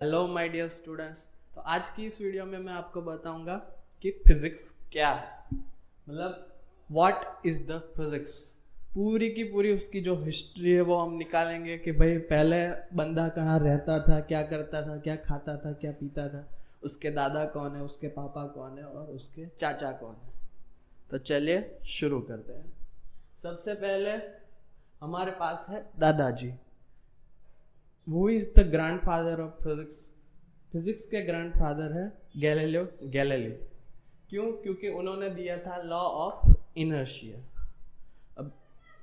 Hello my dear students. तो आज की इस वीडियो में मैं आपको बताऊंगा कि फिजिक्स क्या है, मतलब व्हाट इज द फिजिक्स। पूरी की पूरी उसकी जो हिस्ट्री है वो हम निकालेंगे कि भाई पहले बंदा कहाँ रहता था, क्या करता था, क्या खाता था, क्या पीता था, उसके दादा कौन है, उसके पापा कौन है और उसके चाचा कौन है। तो चलिए शुरू करते हैं। सबसे पहले हमारे पास है दादाजी। वो is the grandfather of physics. Physics के ग्रैंडफादर है गैलीलियो गैलीली। क्यों? क्योंकि उन्होंने दिया था लॉ ऑफ इनर्शिया। अब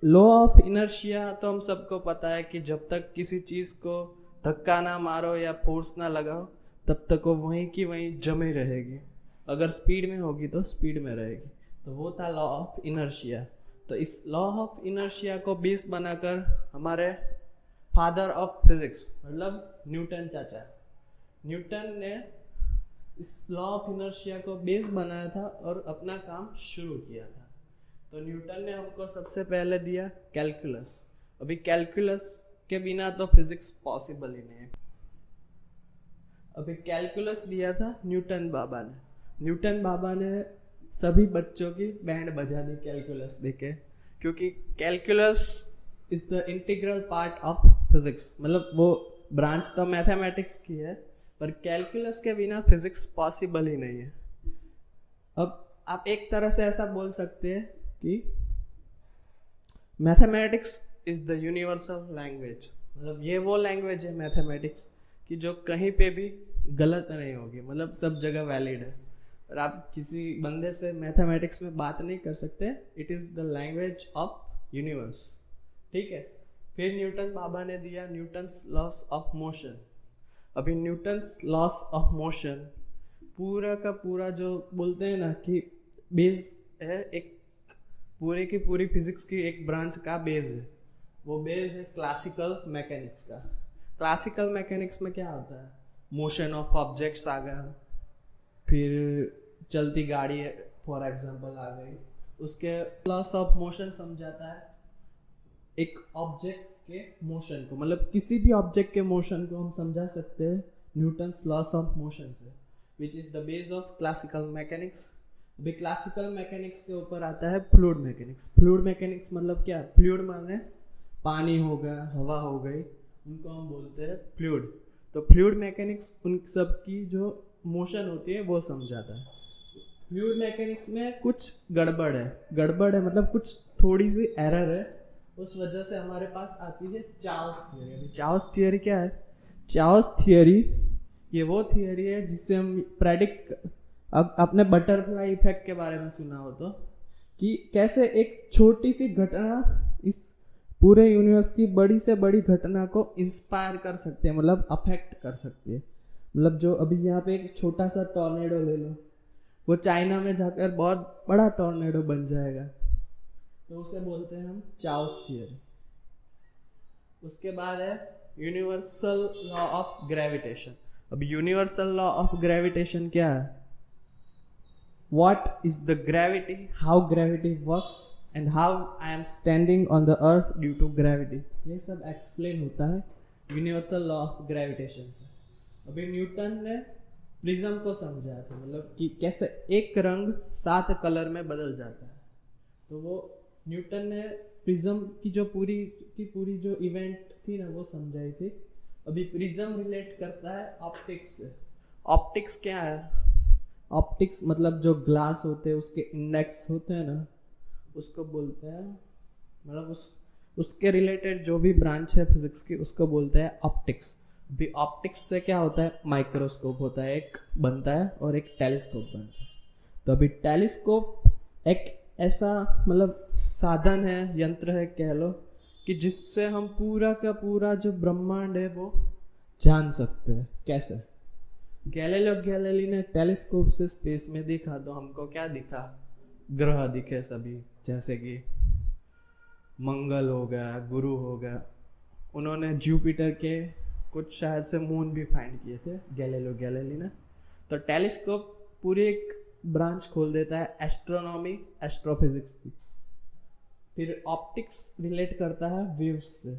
लॉ ऑफ इनर्शिया तो हम सबको पता है कि जब तक किसी चीज़ को धक्का ना मारो या फोर्स ना लगाओ तब तक वो वहीं की वहीं जमी रहेगी। अगर स्पीड में होगी तो स्पीड में रहेगी। तो वो था लॉ ऑफ इनर्शिया। तो इस लॉ ऑफ इनर्शिया को बेस बनाकर हमारे फादर ऑफ फिजिक्स मतलब न्यूटन चाचा, न्यूटन ने इस लॉ ऑफ इनर्शिया को बेस बनाया था और अपना काम शुरू किया था। तो न्यूटन ने हमको सबसे पहले दिया कैलकुलस। अभी कैलकुलस के बिना तो फिजिक्स पॉसिबल ही नहीं है। अभी कैलकुलस दिया था न्यूटन बाबा ने। न्यूटन बाबा ने सभी बच्चों की बैंड बजा दी कैलकुलस देके, क्योंकि calculus is the integral part of physics. मतलब वो ब्रांच तो मैथमेटिक्स की है, पर कैलकुलस के बिना फिजिक्स पॉसिबल ही नहीं है। अब आप एक तरह से ऐसा बोल सकते हैं कि mathematics is the universal language. मतलब ये वो लैंग्वेज है मैथमेटिक्स कि जो कहीं पे भी गलत नहीं होगी, मतलब सब जगह वैलिड है। पर आप किसी बंदे से मैथमेटिक्स में बात नहीं कर सकते। It is the language of universe. ठीक है। फिर न्यूटन बाबा ने दिया न्यूटन्स लॉस ऑफ मोशन। अभी न्यूटन्स लॉस ऑफ मोशन पूरा का पूरा जो बोलते हैं ना कि बेस है, एक पूरे की पूरी फिजिक्स की एक ब्रांच का बेस है। वो बेस है क्लासिकल मैकेनिक्स का। क्लासिकल मैकेनिक्स में क्या होता है? मोशन ऑफ ऑब्जेक्ट्स आ गया, फिर चलती गाड़ी फॉर एग्जांपल आ गई, उसके लॉस ऑफ मोशन समझाता है एक ऑब्जेक्ट के मोशन को। मतलब किसी भी ऑब्जेक्ट के मोशन को हम समझा सकते हैं न्यूटन्स लॉस ऑफ मोशन से, which is the base of classical mechanics. अभी क्लासिकल मैकेनिक्स के ऊपर आता है फ्लूइड मैकेनिक्स। फ्लूइड मैकेनिक्स मतलब क्या? फ्लूइड माने पानी हो गया, हवा हो गई, उनको हम बोलते हैं फ्लूइड। तो फ्लूइड मैकेनिक्स उन सब की जो मोशन होती है वो समझाता है। फ्लूइड मैकेनिक्स में कुछ गड़बड़ है मतलब कुछ थोड़ी सी एरर है, उस वजह से हमारे पास आती है चार्ल्स थियरी। चार्ल्स थियरी क्या है? चार्ल्स थियरी ये वो थियरी है जिससे हम प्रेडिक्ट, अब आपने बटरफ्लाई इफेक्ट के बारे में सुना हो तो, कि कैसे एक छोटी सी घटना इस पूरे यूनिवर्स की बड़ी से बड़ी घटना को इंस्पायर कर सकते हैं, मतलब अफेक्ट कर सकती है। मतलब जो अभी यहाँ पे एक छोटा सा टॉर्नेडो ले लो, वो चाइना में जाकर बहुत बड़ा टॉर्नेडो बन जाएगा, तो उसे बोलते हैं हम चार्ल्स थियरी। उसके बाद है यूनिवर्सल लॉ ऑफ ग्रेविटेशन। अब यूनिवर्सल लॉ ऑफ ग्रेविटेशन क्या है? What is the gravity, how gravity works and how I am standing on the earth due to gravity. ये सब एक्सप्लेन होता है यूनिवर्सल लॉ ऑफ ग्रेविटेशन से। अभी Newton ने प्रिज्म को समझाया था, मतलब कि कैसे एक रंग 7 कलर में बदल जाता है। तो वो न्यूटन ने प्रिज्म की जो पूरी जो इवेंट थी ना वो समझाई थी। अभी प्रिज्म रिलेट करता है ऑप्टिक्स से। ऑप्टिक्स क्या है? ऑप्टिक्स मतलब जो ग्लास होते हैं उसके इंडेक्स होते हैं ना, उसको बोलते हैं, मतलब उसके रिलेटेड जो भी ब्रांच है फिजिक्स की उसको बोलते हैं ऑप्टिक्स। अभी ऑप्टिक्स से क्या होता है? माइक्रोस्कोप होता है एक बनता है और एक टेलीस्कोप बनता है। तो अभी टेलीस्कोप एक ऐसा मतलब साधन है, यंत्र है कह लो, कि जिससे हम पूरा का पूरा जो ब्रह्मांड है वो जान सकते हैं। कैसे? गैलीलियो गैलीली ने टेलीस्कोप से स्पेस में देखा तो हमको क्या दिखा? ग्रह दिखे सभी, जैसे कि मंगल हो गया, गुरु हो गया। उन्होंने जुपिटर के कुछ शायद से मून भी फाइंड किए थे गैलीलियो गैलीली ने। तो टेलीस्कोप पूरी एक ब्रांच खोल देता है एस्ट्रोनॉमी, एस्ट्रोफिजिक्स की। फिर ऑप्टिक्स रिलेट करता है वेव्स से।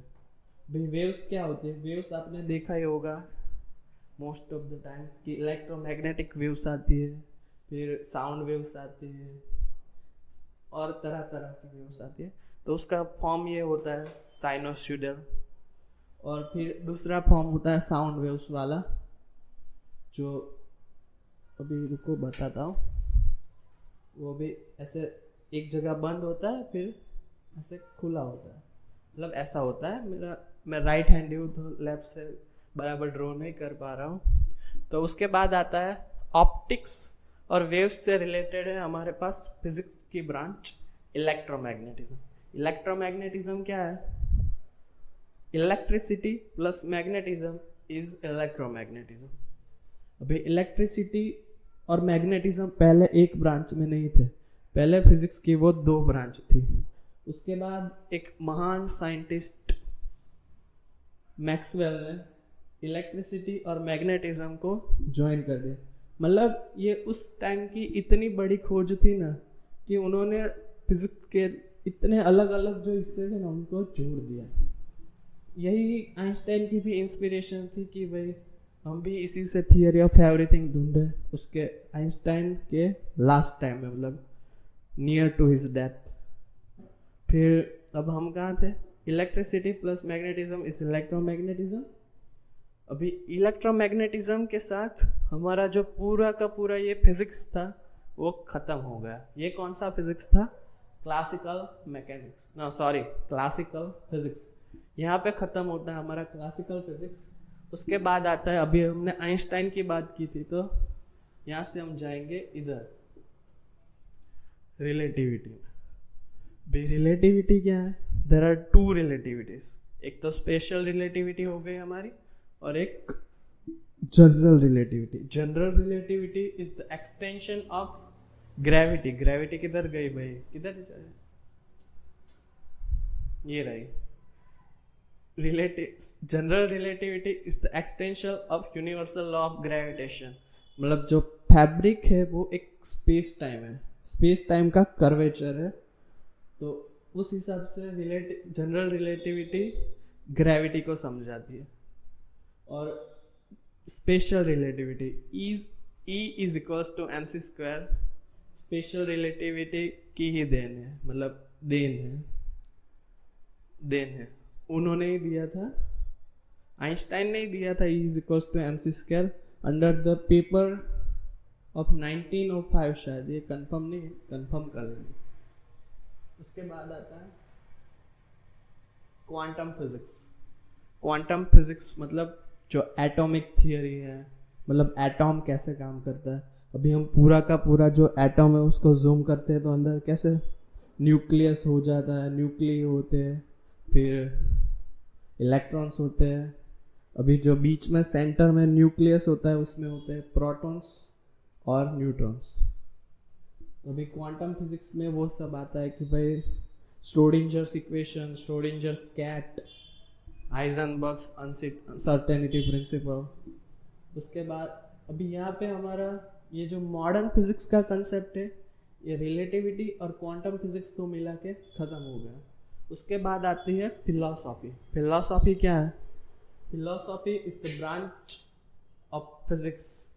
भाई वेव्स क्या होते हैं? वेव्स आपने देखा ही होगा, मोस्ट ऑफ द टाइम कि इलेक्ट्रोमैग्नेटिक वेव्स आती है, फिर साउंड वेव्स आती है और तरह तरह की वेव्स आती है। तो उसका फॉर्म ये होता है साइनोसॉइडल। और फिर दूसरा फॉर्म होता है साउंड वेव्स वाला, जो अभी रुको बताता हूँ। वो भी ऐसे एक जगह बंद होता है, फिर ऐसे खुला होता है, मतलब ऐसा होता है। मैं राइट हैंडी हूँ तो लेफ्ट से बराबर ड्रॉ नहीं कर पा रहा हूँ। तो उसके बाद आता है ऑप्टिक्स और वेव्स से रिलेटेड है हमारे पास फिजिक्स की ब्रांच इलेक्ट्रोमैग्नेटिज्म। इलेक्ट्रोमैग्नेटिज्म क्या है? Electricity plus magnetism is electromagnetism. अभी इलेक्ट्रिसिटी और मैग्नेटिज्म पहले एक ब्रांच में नहीं थे, पहले फिजिक्स की वो दो ब्रांच थी। उसके बाद एक महान साइंटिस्ट मैक्सवेल ने इलेक्ट्रिसिटी और मैग्नेटिज्म को ज्वाइन कर दिया। मतलब ये उस टाइम की इतनी बड़ी खोज थी ना कि उन्होंने फिजिक्स के इतने अलग अलग जो हिस्से थे ना उनको जोड़ दिया। यही आइंस्टाइन की भी इंस्पिरेशन थी कि भाई हम भी इसी से थियरी ऑफ एवरीथिंग ढूंढे उसके आइंस्टाइन के लास्ट टाइम में, मतलब नियर टू हिज डेथ। फिर अब हम कहाँ थे? Electricity plus magnetism is electromagnetism. अभी इलेक्ट्रोमैग्नेटिज्म के साथ हमारा जो पूरा का पूरा ये फिजिक्स था वो ख़त्म हो गया। ये कौन सा फिजिक्स था? Classical mechanics, no sorry, classical physics. यहाँ पे ख़त्म होता है हमारा क्लासिकल फिजिक्स। उसके बाद आता है, अभी हमने आइंस्टाइन की बात की थी, तो यहाँ से हम जाएंगे इधर रिलेटिविटी में। भी रिलेटिविटी क्या है? There are two relativities. एक तो स्पेशल रिलेटिविटी हो गई हमारी और एक general relativity. General relativity is the extension of gravity. Gravity किधर गई भाई? किधर जाए? ये रही general relativity is the extension of universal law of gravitation. मतलब जो फैब्रिक है वो एक स्पेस टाइम है, स्पेस टाइम का कर्वेचर है। तो उस हिसाब से जनरल रिलेटिविटी ग्रेविटी को समझाती है। और special relativity E is equals to mc square special relativity की ही देन है, मतलब देन है। उन्होंने ही दिया था, आइंस्टाइन ने ही दिया था। E is equals to mc square under the paper of 1905 शायद, ये कंफर्म नहीं, कंफर्म कर लेंगे। उसके बाद आता है क्वांटम फिजिक्स। क्वांटम फिजिक्स मतलब जो एटॉमिक थियरी है, मतलब एटॉम कैसे काम करता है। अभी हम पूरा का पूरा जो एटॉम है उसको जूम करते हैं तो अंदर कैसे न्यूक्लियस हो जाता है, न्यूक्ली होते हैं, फिर इलेक्ट्रॉन्स होते हैं। अभी जो बीच में सेंटर में न्यूक्लियस होता है उसमें होते हैं प्रोटॉन्स और न्यूट्रॉन्स। तो अभी क्वांटम फिजिक्स में वो सब आता है कि भाई श्रोडिंजर्स इक्वेशन, श्रोडिंजर्स कैट, हाइजेनबर्ग्स अनसर्टेनिटी प्रिंसिपल। उसके बाद अभी यहाँ पे हमारा ये जो मॉडर्न फिजिक्स का कंसेप्ट है ये रिलेटिविटी और क्वांटम फिजिक्स को मिला के ख़त्म हो गया। उसके बाद आती है फिलॉसफी। फिलॉसफी क्या है? Philosophy is the branch of physics,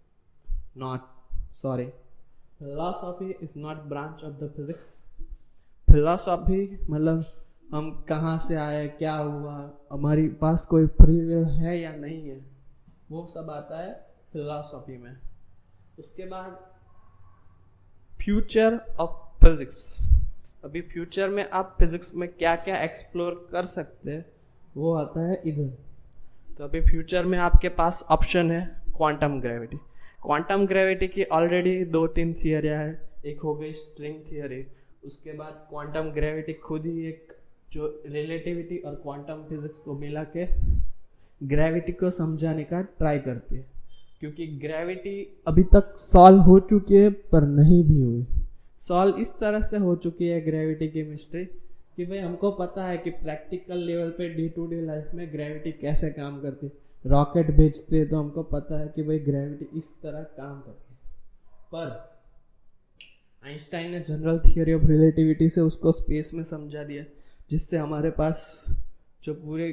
philosophy is not branch of the physics. Philosophy मतलब हम कहाँ से आए, क्या हुआ, हमारी पास कोई फ्री विल है या नहीं है, वो सब आता है फिलॉसफी में। उसके बाद फ्यूचर ऑफ फिजिक्स। अभी फ्यूचर में आप फिजिक्स में क्या क्या एक्सप्लोर कर सकते हैं वो आता है इधर। तो अभी फ्यूचर में आपके पास ऑप्शन है क्वांटम ग्रेविटी। क्वांटम ग्रेविटी की ऑलरेडी 2-3 थियरियाँ है। एक हो गई स्ट्रिंग थियरी, उसके बाद क्वांटम ग्रेविटी खुद ही एक जो रिलेटिविटी और क्वांटम फिजिक्स को मिला के ग्रेविटी को समझाने का ट्राई करती है। क्योंकि ग्रेविटी अभी तक सॉल्व हो चुकी है पर नहीं भी हुई। सॉल्व इस तरह से हो चुकी है ग्रेविटी की मिस्ट्री कि भाई हमको पता है कि प्रैक्टिकल लेवल पे डे टू डे लाइफ में ग्रेविटी कैसे काम करती है। रॉकेट भेजते हैं तो हमको पता है कि भाई ग्रेविटी इस तरह काम करती है। पर आइंस्टाइन ने जनरल थियरी ऑफ रिलेटिविटी से उसको स्पेस में समझा दिया, जिससे हमारे पास जो पूरे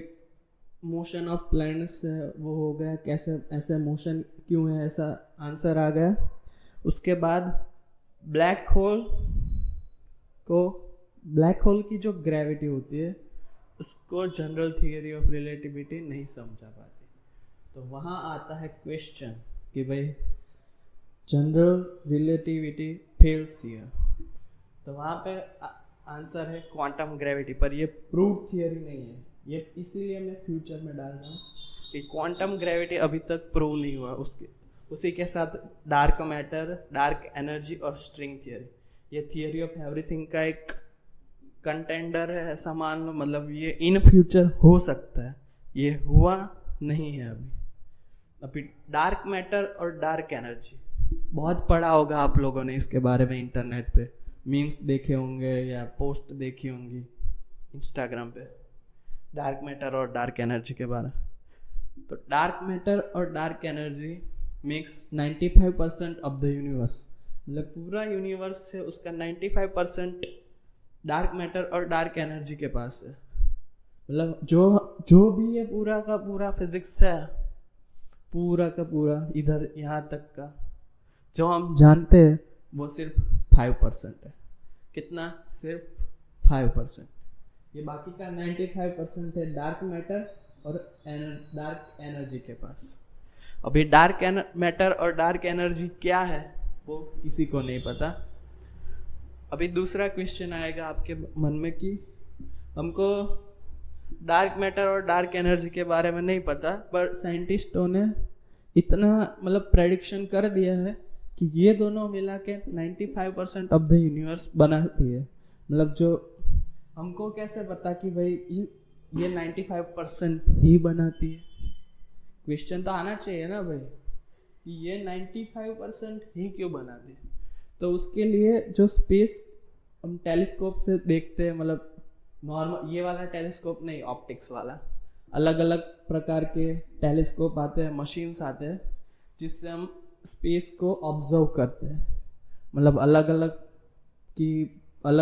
मोशन ऑफ प्लैनेट्स है वो हो गया, कैसे ऐसे मोशन क्यों है, ऐसा आंसर आ गया। उसके बाद ब्लैक होल की जो ग्रेविटी होती है उसको जनरल थियरी ऑफ रिलेटिविटी नहीं समझा पाती। तो वहाँ आता है क्वेश्चन कि भाई जनरल रिलेटिविटी फेल्स हियर, तो वहाँ पे आंसर है क्वांटम ग्रेविटी। पर ये प्रूव थियरी नहीं है, ये इसीलिए मैं फ्यूचर में डाल रहा हूँ कि क्वांटम ग्रेविटी अभी तक प्रूव नहीं हुआ। उसी के साथ डार्क मैटर, डार्क एनर्जी और स्ट्रिंग थियरी, ये थियरी ऑफ एवरीथिंग का एक कंटेंडर है, ऐसा मान लो। मतलब ये इन फ्यूचर हो सकता है, ये हुआ नहीं है अभी डार्क मैटर और डार्क एनर्जी बहुत पढ़ा होगा आप लोगों ने इसके बारे में, इंटरनेट पे मीम्स देखे होंगे या पोस्ट देखी होंगी इंस्टाग्राम पे, डार्क मैटर और डार्क एनर्जी के बारे में। तो डार्क मैटर और dark energy makes 95% of the universe, मतलब पूरा यूनिवर्स है उसका 95% डार्क मैटर और डार्क एनर्जी के पास है। मतलब जो भी ये पूरा का पूरा फिजिक्स है, पूरा का पूरा इधर यहाँ तक का जो हम जानते हैं वो सिर्फ 5% है। कितना? सिर्फ 5%। ये बाकी का 95% है डार्क मैटर और डार्क एनर्जी के पास। अभी डार्क मैटर और डार्क एनर्जी क्या है वो किसी को नहीं पता। अभी दूसरा क्वेश्चन आएगा आपके मन में कि हमको डार्क मैटर और डार्क एनर्जी के बारे में नहीं पता, पर साइंटिस्टों ने इतना मतलब प्रेडिक्शन कर दिया है कि ये दोनों मिला के 95% ऑफ द यूनिवर्स बनाती है। मतलब जो हमको कैसे पता कि भाई ये 95% ही बनाती है? क्वेश्चन तो आना चाहिए ना भाई कि ये 95% ही क्यों बनाती है। तो उसके लिए जो स्पेस हम टेलीस्कोप से देखते हैं, मतलब नॉर्मल ये वाला टेलीस्कोप नहीं, ऑप्टिक्स वाला, अलग अलग प्रकार के टेलीस्कोप आते हैं, मशीन्स आते हैं जिससे हम स्पेस को ऑब्जर्व करते हैं। मतलब अलग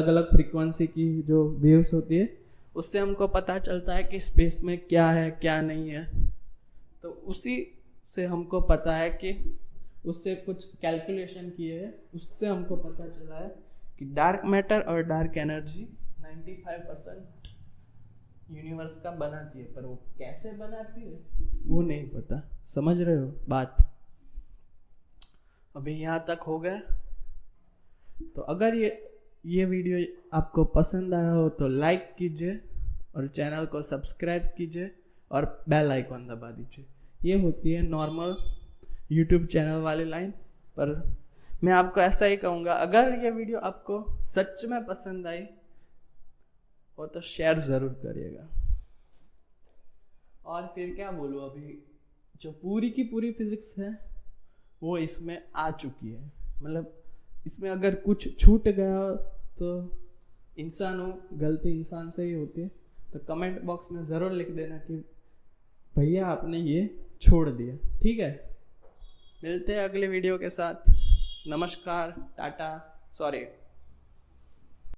अलग फ्रीक्वेंसी की जो वेव्स होती है उससे हमको पता चलता है कि स्पेस में क्या है क्या नहीं है। तो उसी से हमको पता है कि उससे कुछ कैलकुलेशन किए हैं, उससे हमको पता चला है कि डार्क मैटर और डार्क एनर्जी 95% यूनिवर्स का बनाती है, पर वो कैसे बनाती है वो नहीं पता। समझ रहे हो बात? अभी यहाँ तक हो गया। तो अगर ये वीडियो आपको पसंद आया हो तो लाइक कीजिए और चैनल को सब्सक्राइब कीजिए और बेल आइकॉन दबा दीजिए। ये होती है नॉर्मल यूट्यूब चैनल वाली लाइन। पर मैं आपको ऐसा ही कहूँगा, अगर ये वीडियो आपको सच में पसंद आई हो तो शेयर ज़रूर करिएगा। और फिर क्या बोलूँ, अभी जो पूरी की पूरी फिजिक्स है वो इसमें आ चुकी है। मतलब इसमें अगर कुछ छूट गया तो इंसान हो, गलती इंसान से ही होती है। तो कमेंट बॉक्स में ज़रूर लिख देना कि भैया आपने ये छोड़ दिया। ठीक है, मिलते हैं अगले वीडियो के साथ। नमस्कार, टाटा, सॉरी।